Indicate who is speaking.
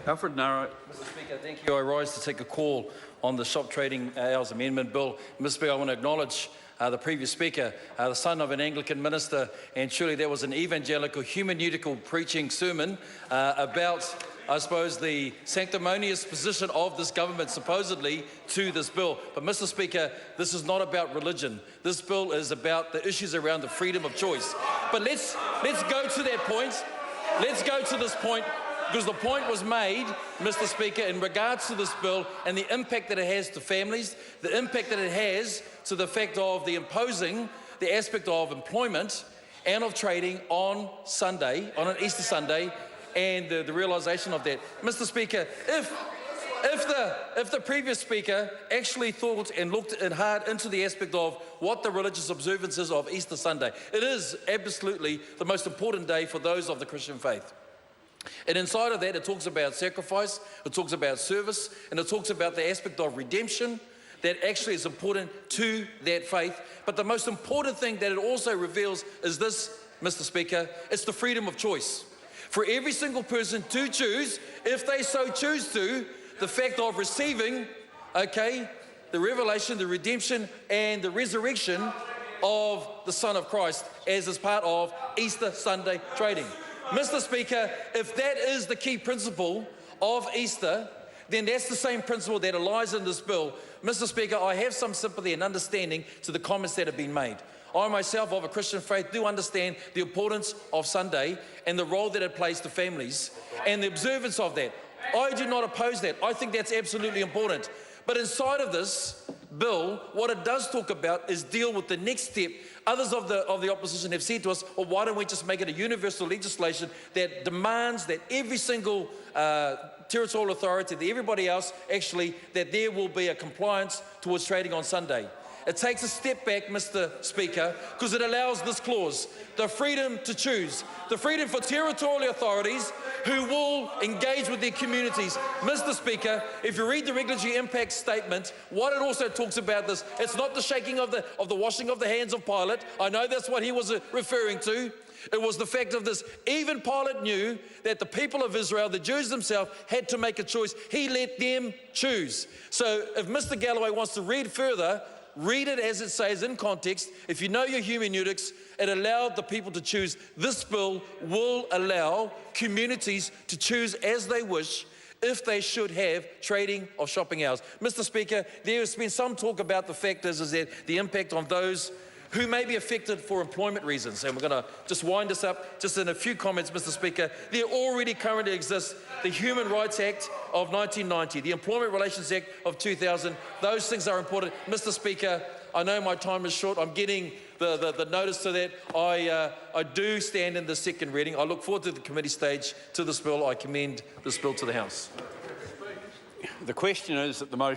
Speaker 1: Alfred Narrow.
Speaker 2: Mr. Speaker, thank you. I rise to take a call on the Shop Trading Hours Amendment Bill. Mr. Speaker, I want to acknowledge the previous speaker, the son of an Anglican minister, and surely that was an evangelical, hermeneutical preaching sermon about, I suppose, the sanctimonious position of this government supposedly to this bill. But Mr. Speaker, this is not about religion. This bill is about the issues around the freedom of choice. But let's go to that point. Let's go to this point, because the point was made, Mr. Speaker, in regards to this bill and the impact that it has to families, the impact that it has to the fact of the imposing the aspect of employment and of trading on Sunday, on an Easter Sunday, and the realisation of that. Mr. Speaker, if the previous speaker actually thought and looked hard into the aspect of what the religious observance is of Easter Sunday, it is absolutely the most important day for those of the Christian faith. And inside of that, it talks about sacrifice, it talks about service, and it talks about the aspect of redemption that actually is important to that faith. But the most important thing that it also reveals is this, Mr. Speaker, it's the freedom of choice. For every single person to choose, if they so choose to, the fact of receiving, the revelation, the redemption, and the resurrection of the Son of Christ as is part of Easter Sunday trading. Mr. Speaker, if that is the key principle of Easter, then that's the same principle that lies in this bill. Mr. Speaker, I have some sympathy and understanding to the comments that have been made. I myself, of a Christian faith, do understand the importance of Sunday and the role that it plays to families and the observance of that. I do not oppose that. I think that's absolutely important. But inside of this bill, what it does talk about is deal with the next step. Others of the opposition have said to us, well, why don't we just make it a universal legislation that demands that every single territorial authority, that everybody else actually, that there will be a compliance towards trading on Sunday. It takes a step back, Mr. Speaker, because it allows this clause, the freedom to choose, the freedom for territorial authorities who will engage with their communities. Mr. Speaker, if you read the regulatory impact statement, what it also talks about this, it's not the shaking of the washing of the hands of Pilate. I know that's what he was referring to. It was the fact of this. Even Pilate knew that the people of Israel, the Jews themselves, had to make a choice. He let them choose. So if Mr. Galloway wants to read further, read it as it says in context. If you know your hermeneutics, it allowed the people to choose. This bill will allow communities to choose as they wish if they should have trading of shopping hours. Mr. Speaker, there has been some talk about the fact is that the impact on those who may be affected for employment reasons. And we're going to just wind this up just in a few comments, Mr. Speaker. There already currently exists the Human Rights Act of 1990, the Employment Relations Act of 2000. Those things are important. Mr. Speaker, I know my time is short. I'm getting the notice to that. I do stand in the second reading. I look forward to the committee stage to this bill. I commend this bill to the House.
Speaker 1: The question is that the motion